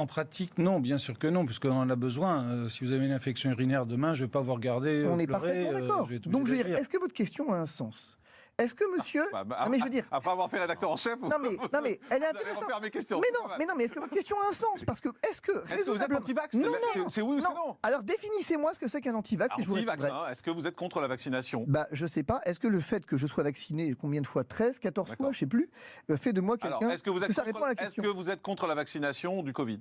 En pratique, non, bien sûr que non, puisqu'on en a besoin. Si vous avez une infection urinaire demain, je ne vais pas vous regarder. On est pleurer, parfaitement d'accord. Donc je veux dire, est-ce que votre question a un sens ? Est-ce que monsieur... non, mais je veux dire... Après avoir fait rédacteur en chef... Non mais elle est intéressante. Mais est-ce que votre question a un sens ? Parce que est-ce que vous êtes anti-vax ? C'est oui ou c'est non ? Alors définissez-moi ce que c'est qu'un anti-vax. Anti-vax, est-ce que vous êtes contre la vaccination ? Je sais pas. Est-ce que le fait que je sois vacciné combien de fois ? 13, 14 fois, je sais plus, fait de moi quelqu'un... Alors, est-ce que vous êtes ça répond à la question. Est-ce que vous êtes contre la vaccination du Covid ?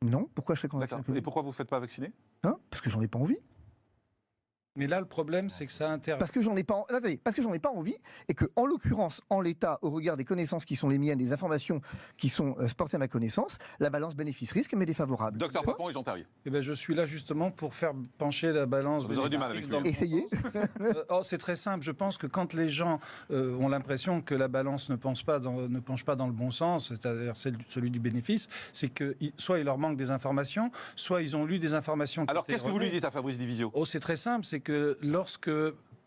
Non. Pourquoi je serais contre la vaccination ? Et pourquoi vous ne faites pas vacciner ? Parce que j'en ai pas envie. Mais là, le problème, c'est que ça intéresse. Parce que j'en ai pas envie, et que, en l'occurrence, en l'état, au regard des connaissances qui sont les miennes, des informations qui sont portées à ma connaissance, la balance bénéfice-risque m'est défavorable. Docteur Papon et Jean Terrier. Je suis là justement pour faire pencher la balance. Vous aurez du mal avec ça. Essayez. C'est très simple. Je pense que quand les gens ont l'impression que la balance ne penche pas dans le bon sens, c'est-à-dire celui du bénéfice, c'est que soit il leur manque des informations, soit ils ont lu des informations. Alors qu'est-ce que vous lui dites à Fabrice Divisio ? C'est très simple. C'est que lorsque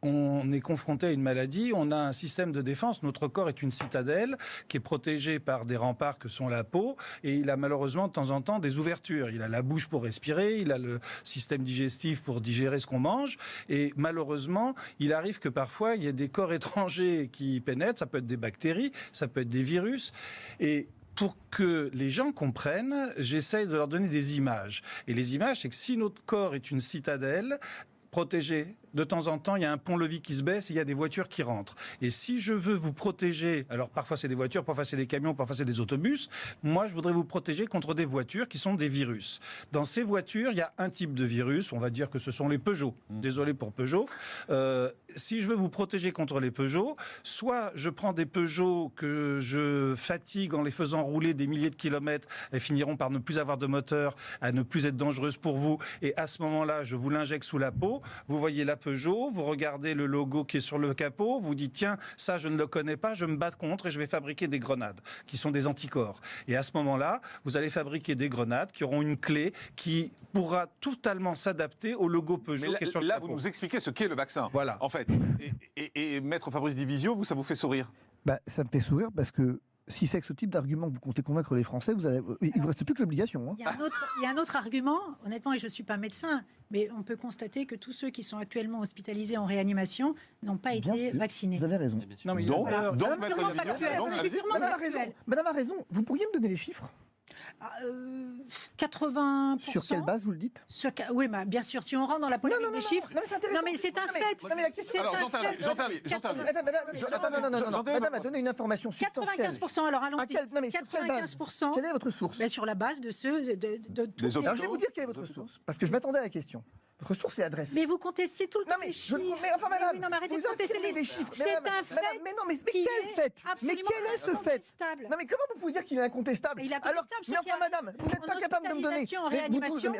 on est confronté à une maladie, on a un système de défense. Notre corps est une citadelle qui est protégée par des remparts que sont la peau, et il a malheureusement de temps en temps des ouvertures. Il a la bouche pour respirer, il a le système digestif pour digérer ce qu'on mange, et malheureusement, il arrive que parfois il y ait des corps étrangers qui pénètrent. Ça peut être des bactéries, ça peut être des virus, et pour que les gens comprennent, j'essaye de leur donner des images. Et les images, c'est que si notre corps est une citadelle protégée, de temps en temps, il y a un pont-levis qui se baisse et il y a des voitures qui rentrent. Et si je veux vous protéger, alors parfois c'est des voitures, parfois c'est des camions, parfois c'est des autobus, moi je voudrais vous protéger contre des voitures qui sont des virus. Dans ces voitures, il y a un type de virus, on va dire que ce sont les Peugeot. Désolé pour Peugeot. Si je veux vous protéger contre les Peugeot, soit je prends des Peugeot que je fatigue en les faisant rouler des milliers de kilomètres, elles finiront par ne plus avoir de moteur, à ne plus être dangereuses pour vous, et à ce moment-là, je vous l'injecte sous la peau, vous voyez la Peugeot, vous regardez le logo qui est sur le capot, vous dites tiens, ça je ne le connais pas, je me bats contre et je vais fabriquer des grenades qui sont des anticorps. Et à ce moment-là, vous allez fabriquer des grenades qui auront une clé qui pourra totalement s'adapter au logo Peugeot qui est sur le capot. Là, vous nous expliquez ce qu'est le vaccin. Voilà. En fait. Et Maître Fabrice Divisio, ça vous fait sourire ? Ça me fait sourire parce que si c'est que ce type d'argument que vous comptez convaincre les Français, il ne vous reste plus que l'obligation. Il y a un autre argument, honnêtement, et je ne suis pas médecin, mais on peut constater que tous ceux qui sont actuellement hospitalisés en réanisation n'ont pas été vaccinés. Vous avez raison. Non, mais donc, Madame a raison. Vous pourriez me donner les chiffres ? 80%. Sur quelle base vous le dites ? Oui, bien sûr, si on rentre dans la polémique des chiffres. Non, mais c'est intéressant. Non, mais c'est un fait. Non, mais la question... Alors, Jean Terrier. Madame a donné une information substantielle. 95%, alors allons-y. 95%. Quelle est votre source ? Sur la base de ceux de tous les... Alors, je vais vous dire quelle est votre source. Parce que je m'attendais à la question. Votre source est adresse. Mais vous contestez tout le temps les chiffres. Mais enfin, madame, non, mais arrêtez vous de contester affirmez des chiffres. C'est un fait. Mais non, mais quel fait ? Mais quel est ce fait ? Non, mais comment vous pouvez dire qu'il est incontestable ? Il est incontestable. Mais enfin, madame, vous n'êtes pas capable de me donner...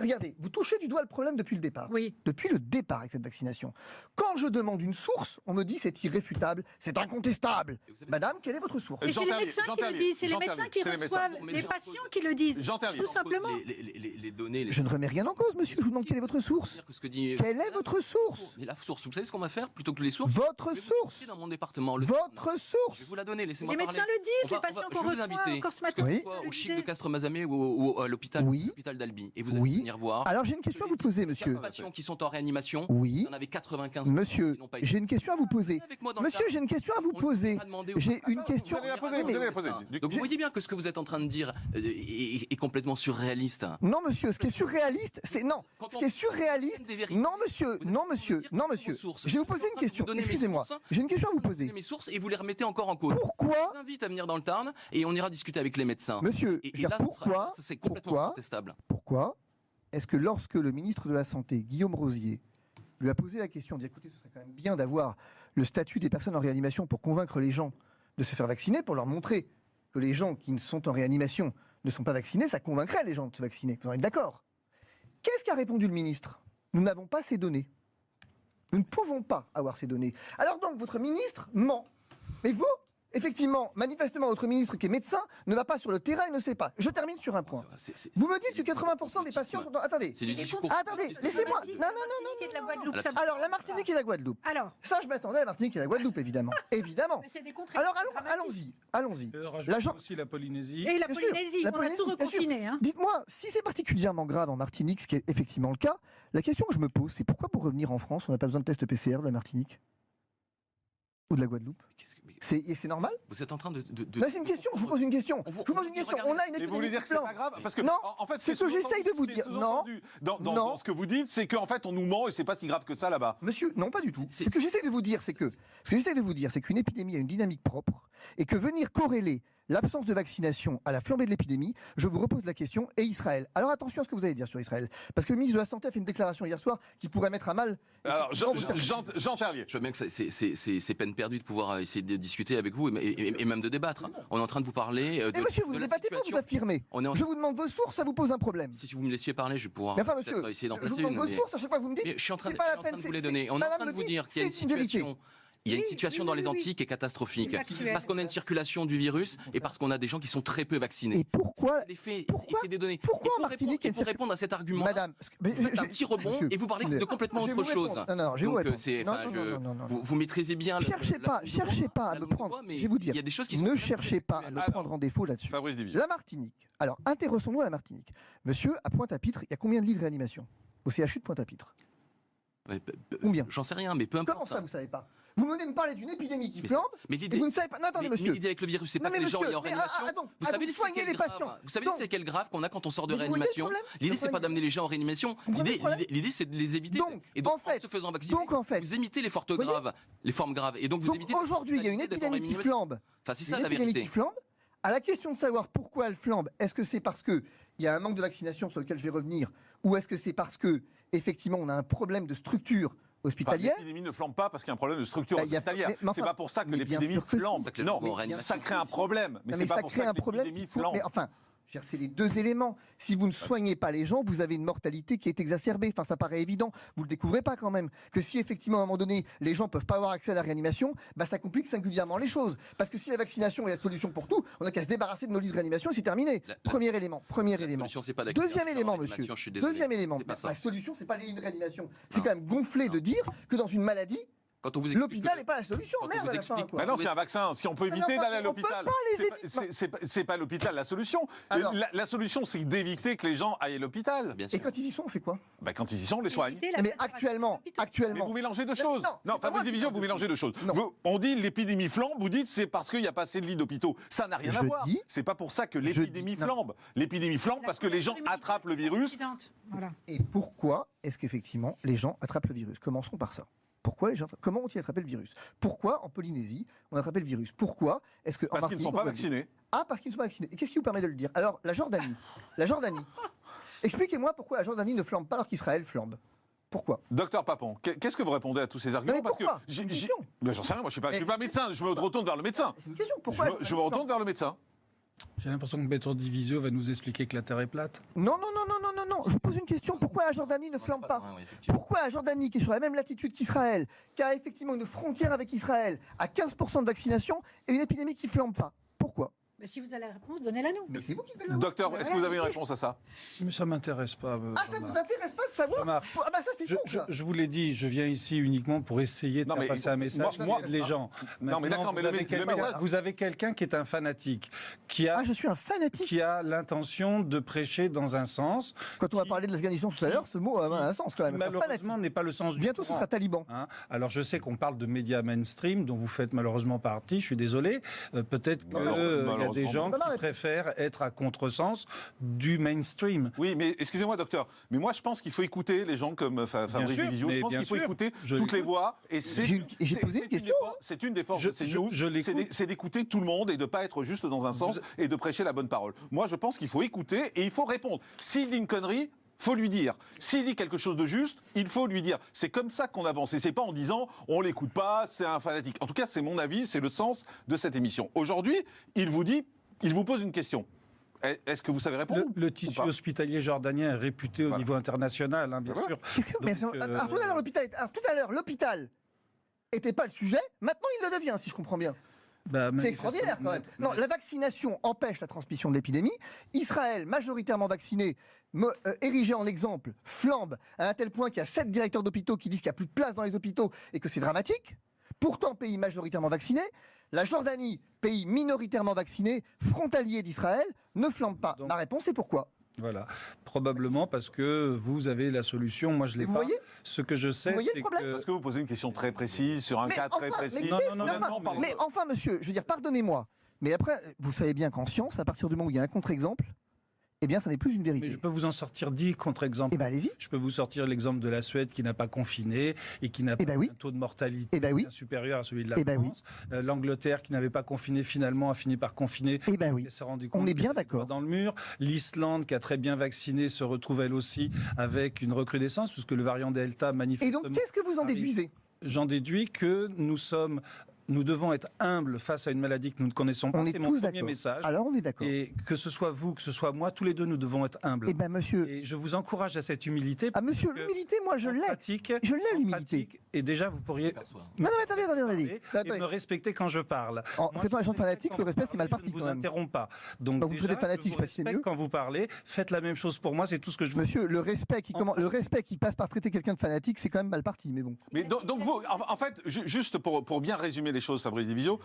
Regardez, vous touchez du doigt le problème depuis le départ. Oui. Depuis le départ avec cette vaccination. Quand je demande une source, on me dit c'est irréfutable, c'est incontestable. Madame, quelle est votre source ? Mais c'est les médecins qui le disent, c'est les médecins qui reçoivent, les patients qui le disent. Tout simplement. Les données. Je ne remets rien en cause, monsieur. Je vous demande quelle est votre source. Quelle est votre source ? Mais la source, vous savez ce qu'on va faire plutôt que les sources ? Votre source. Dans mon département. Votre source. Je vais vous la donner, laissez-moi parler. Les médecins le disent, les patients qu'on reçoit encore ce matin. Oui. Au Chic de Castres-Mazamet ou à l'hôpital d'Albi. Et vous allez venir voir. Alors j'ai une question à vous poser, monsieur. Les patients qui sont en réanimation, oui. il y en avait 95. Monsieur, j'ai une question à vous poser. Monsieur, j'ai une question à vous poser. J'ai une question. Vous allez la poser. Donc vous voyez bien que ce que vous êtes en train de dire est complètement surréaliste. Non, monsieur, ce qui est surréaliste, c'est... Non, ce qui est surréaliste... Non, monsieur, non, monsieur, non, monsieur. Je vais vous poser une question. Excusez-moi. J'ai une question à vous poser. Mes sources et vous les remettez encore en cause. Pourquoi ? Je vous invite à venir dans le Tarn et on ira discuter avec les médecins. Monsieur, pourquoi c'est complètement contestable. Pourquoi est-ce que lorsque le ministre de la Santé, Guillaume Rosier, lui a posé la question, dit écoutez, ce serait quand même bien d'avoir le statut des personnes en réanimation pour convaincre les gens de se faire vacciner, pour leur montrer que les gens qui sont en réanimation ne sont pas vaccinés, ça convaincrait les gens de se vacciner. Vous en êtes d'accord ? Qu'est-ce qu'a répondu le ministre ? Nous n'avons pas ces données. Nous ne pouvons pas avoir ces données. Alors donc, votre ministre ment. Mais vous, effectivement, manifestement, votre ministre qui est médecin ne va pas sur le terrain et ne sait pas. Je termine sur un point. Vous me dites que 80% des patients sont... Attendez. C'est du discours. Attendez, laissez-moi. Non. Et de la Guadeloupe, ça- Alors, la Martinique et la Guadeloupe. Alors, Ça, je m'attendais à la Martinique et la Guadeloupe, évidemment. Évidemment. mais c'est des Alors, contradictions dramatiques. allons-y. Rajoute L'agent- aussi la Polynésie. Et la Bien sûr, Polynésie, la on a Polynésie, tout bien sûr. reconfiné. Hein. Dites-moi, si c'est particulièrement grave en Martinique, ce qui est effectivement le cas, la question que je me pose, c'est pourquoi pour revenir en France, on n'a pas besoin de test PCR de la Martinique ou de la Guadeloupe? C'est normal? Vous êtes en train de... Là, c'est une question, je vous pose une question. On vous- Je vous pose une question. On a une Et vous voulez épidémie dire qui que c'est flambe. pas grave parce que Non, en fait, c'est ce que j'essaye de vous dire. Non, dans ce que vous dites, c'est qu'en fait on nous ment et c'est pas si grave que ça là-bas. monsieur, non, pas du tout. C'est- Ce que j'essaie de vous dire, c'est que qu'une épidémie a une dynamique propre et que venir corréler l'absence de vaccination à la flambée de l'épidémie, je vous repose la question, et Israël. Alors attention à ce que vous allez dire sur Israël, parce que le ministre de la Santé a fait une déclaration hier soir qui pourrait mettre à mal... Alors effectivement, Jean Terlier. Je vois bien que c'est peine perdue de pouvoir essayer de discuter avec vous et même de débattre. On est en train de vous parler de. mais monsieur, vous de ne la débattez pas, vous situation. affirmez. On est en- Je vous demande vos sources, ça vous pose un problème. Si vous me laissiez parler, je vais pouvoir Mais enfin, peut-être monsieur, essayer d'en je vous placer demande une. vos mais- sources, à chaque fois que vous me dites... mais je suis en train c'est de, pas je la suis en train peine, de vous les c'est- donner. On est en Madame train de me vous dit, dire qu'il y a une c'est une vérité. situation. Il y a une Oui, situation oui, dans les oui, oui. Antilles qui est catastrophique. C'est factuel. Parce qu'on a une circulation du virus et parce qu'on a des gens qui sont très peu vaccinés. Et pourquoi... Les faits, Pourquoi- c'est des données. pourquoi Et pour en Martinique, il y a une pour répondre à cet argument, Madame... vous faites un petit rebond Monsieur, et vous parlez attendez. de complètement Je vais autre vous chose. répondre. Non, je vais vous Donc, répondre. c'est, Non, enfin, non. vous maîtrisez bien. Cherchez pas à me prendre... Je vais vous dire, Il y a des choses qui sont ne cherchez pas à me Alors, prendre en défaut là-dessus. Fabrice Divier. La Martinique. Alors, intéressons-nous à la Martinique. Monsieur, à Pointe-à-Pitre, il y a combien de lits de réanimation au CHU de Pointe-à-Pitre? Combien? J'en sais rien, mais peu importe. Comment ça, vous savez pas? Vous venez me parler d'une épidémie qui Mais- flambe Mais et l'idée, vous ne savez pas... Non, attendez, mais monsieur. l'idée avec le virus, c'est Non, pas mais que les gens monsieur, aient en mais réanimation. donc, Vous savez les soignez séquelles les patients. graves. Vous savez Donc- les séquelles graves qu'on a quand on sort de Mais vous voyez le réanimation. problème L'idée, c'est Vous pas voyez- d'amener les gens en réanimation. comprenez le problème L'idée, c'est de les éviter. Donc, Et donc, en fait- se faisant vacciner, donc, en fait- vous imitez les fortes voyez graves, les formes graves. Et donc, vous Donc évitez. aujourd'hui, il y a une d'être en épidémie qui réanimation. flambe. Enfin, c'est ça Une la épidémie vérité. qui flambe. À la question de savoir pourquoi elle flambe, est-ce que c'est parce qu'il y a un manque de vaccination sur lequel je vais revenir, ou est-ce que c'est parce que effectivement on a un problème de structure Enfin, hospitalière? l'épidémie ne flambe pas parce qu'il y a un problème de structure Bah, il y a- hospitalière. mais enfin- C'est pas pour ça que mais bien l'épidémie sûr que si. flambe. C'est ça que les Non, gens vont en mais réanimation. ça crée un problème. Mais Non, c'est ça pas pour crée ça un que problème. l'épidémie qu'il faut- flambe. Mais enfin, je veux dire, c'est les deux éléments. Si vous ne soignez pas les gens, vous avez une mortalité qui est exacerbée. Enfin, ça paraît évident. Vous le découvrez pas quand même. Que si effectivement, à un moment donné, les gens peuvent pas avoir accès à la réanimation, bah, ça complique singulièrement les choses. Parce que si la vaccination est la solution pour tout, on n'a qu'à se débarrasser de nos lits de réanimation et c'est terminé. Premier élément. La solution, c'est pas d'accueillir Deuxième les gens en élément, réanimation, monsieur. je suis désolé. Deuxième élément. C'est pas ça. La solution, c'est pas les lits de réanimation. C'est Non. quand même gonflé de dire que dans une maladie, Quand on vous explique l'hôpital que- n'est pas la solution. quand on Merde, vous à la fin, explique- quoi. Bah non, c'est un vaccin. Si on peut Mais éviter enfin, d'aller à on peut l'hôpital, pas les c'est pas- éviter. c'est pas l'hôpital la solution. Alors- La solution, c'est d'éviter que les gens aillent à l'hôpital. Bien Et sûr. quand ils y sont, on fait quoi? Bah, quand ils y sont, on les soigne. Mais actuellement, Mais vous mélangez deux choses. Non, c'est Non, pas moi Fabrice qui Division, mélange vous deux mélangez deux choses. Non. On dit l'épidémie flambe, vous dites c'est parce qu'il n'y a pas assez de lits d'hôpitaux. Ça n'a rien à Je voir. dis- C'est pas pour ça que je l'épidémie dis- non. flambe. L'épidémie flambe parce que les gens attrapent le virus. Voilà. Et pourquoi est-ce qu'effectivement les gens attrapent le virus? Commençons par ça. Pourquoi les gens, comment ont-ils attrapé le virus? Pourquoi en Polynésie on a attrapé le virus? Pourquoi est-ce que en Parce qu'ils ne Martinique, sont on pas voit- vaccinés. Ah, parce qu'ils ne sont pas vaccinés. Et qu'est-ce qui vous permet de le dire? Alors, la Jordanie. La Jordanie. Expliquez-moi pourquoi la Jordanie ne flambe pas alors qu'Israël flambe. Pourquoi? Docteur Papon, qu'est-ce que vous répondez à tous ces arguments? mais pourquoi C'est une question. Ben, j'en sais rien, moi je suis pas médecin, je me retourne vers le médecin. C'est une question. Pourquoi Je me retourne vers le médecin. J'ai l'impression que Maître Divisio va nous expliquer que la Terre est plate. Non. Je vous pose une question. Pourquoi la Jordanie ne flambe pas? Ouais, effectivement. Pourquoi la Jordanie, qui est sur la même latitude qu'Israël, qui a effectivement une frontière avec Israël, a 15% de vaccination et une épidémie qui flambe pas? Pourquoi? Mais si vous avez la réponse, donnez-la nous. Mais c'est vous qui devez le Docteur, est-ce que vous avez une réponse à ça? Mais ça m'intéresse pas. Ah, ça vous Jean-Marc. intéresse pas de savoir? Jean-Marc, Ah bah ça c'est fou, ça. Je vous l'ai dit, je viens ici uniquement pour essayer de Non, faire mais passer un message moi- qui aide les gens. Non, mais d'accord, Maintenant, mais vous avez le quelqu'un- message- vous avez quelqu'un qui est un fanatique, qui a, Ah, je suis un fanatique. qui a l'intention de prêcher dans un sens, Quand on a parlé de l'Afghanistan tout à l'heure, ce mot a un sens quand même. Un malheureusement fanatique. n'est pas le sens du Bientôt ce courant. sera taliban. Hein. Alors je sais qu'on parle de médias mainstream dont vous faites malheureusement partie, je suis désolé. Peut-être qu'il y a malheureusement. des gens Bah, qui préfèrent être à contresens du mainstream. Oui, mais excusez-moi, docteur, mais moi je pense qu'il faut écouter les gens comme Fabrice sûr, Division. Je mais pense bien qu'il faut sûr, écouter je toutes les l'écoute. voix. Et c'est J'ai posé une question. C'est une des forces Je- de CNews, je l'écoute. c'est d'écouter tout le monde et de ne pas être juste dans un sens et de prêcher la bonne parole. Moi je pense qu'il faut écouter et il faut répondre. S'il dit une connerie, faut lui dire. S'il dit quelque chose de juste, il faut lui dire. C'est comme ça qu'on avance. Et c'est pas en disant on l'écoute pas, c'est un fanatique. En tout cas, c'est mon avis, c'est le sens de cette émission. Aujourd'hui, il vous pose une question. Est-ce que vous savez répondre Le ou tissu pas hospitalier jordanien est réputé au Voilà. niveau international, hein, bien Voilà. sûr. Qu'est-ce que... mais Donc, alors, tout à l'heure, l'hôpital était pas le sujet. Maintenant, il le devient, si je comprends bien. C'est extraordinaire quand même. Non, la vaccination empêche la transmission de l'épidémie. Israël, majoritairement vacciné, érigé en exemple, flambe à un tel point qu'il y a 7 directeurs d'hôpitaux qui disent qu'il n'y a plus de place dans les hôpitaux et que c'est dramatique. Pourtant, pays majoritairement vacciné, la Jordanie, pays minoritairement vacciné, frontalier d'Israël, ne flambe pas. Donc, ma réponse est pourquoi ? Voilà, probablement parce que vous avez la solution, moi je l'ai Vous pas. voyez ? Ce que je sais, Vous voyez le c'est problème ? que Parce que vous posez une question très précise sur un cas très précis. Mais enfin, monsieur, je veux dire, pardonnez-moi. Mais après, vous savez bien qu'en science, à partir du moment où il y a un contre-exemple, eh bien, ça n'est plus une vérité. mais je peux vous en sortir 10 contre-exemples. Eh bien, allez-y. Je peux vous sortir l'exemple de la Suède qui n'a pas confiné et qui n'a pas ben oui. un taux de mortalité bien supérieur à celui de la France. L'Angleterre qui n'avait pas confiné finalement a fini par confiner. Eh ben oui. Et s'est rendu compte On est bien qu'il était d'accord. dans le mur. L'Islande qui a très bien vacciné se retrouve elle aussi avec une recrudescence puisque le variant Delta Et manifestement. donc, qu'est-ce que vous en arrive. déduisez ? J'en déduis que nous devons être humbles face à une maladie que nous ne connaissons pas. On est C'est mon tous premier d'accord. message. Alors, on est d'accord. Et que ce soit vous, que ce soit moi, tous les deux, nous devons être humbles. Eh bien, monsieur... Et je vous encourage à cette humilité. Ah, monsieur, parce que l'humilité, moi, je en l'ai. pratique, Je l'ai, en l'humilité. pratique, et déjà, vous pourriez Non, attendez. et me respecter quand je parle. Faites-moi un genre fanatique, le respect, c'est mal parti, Je ne quand vous même. interromps pas. Donc, Donc, vous déjà, êtes fanatique, je je vous sais pas si c'est respecte mieux. quand vous parlez. Faites la même chose pour moi, c'est tout ce que je vous Monsieur, le respect qui passe par traiter quelqu'un de fanatique, c'est quand même mal parti, mais bon. Mais donc vous, en fait, juste pour bien résumer les choses, Fabrice Divisio,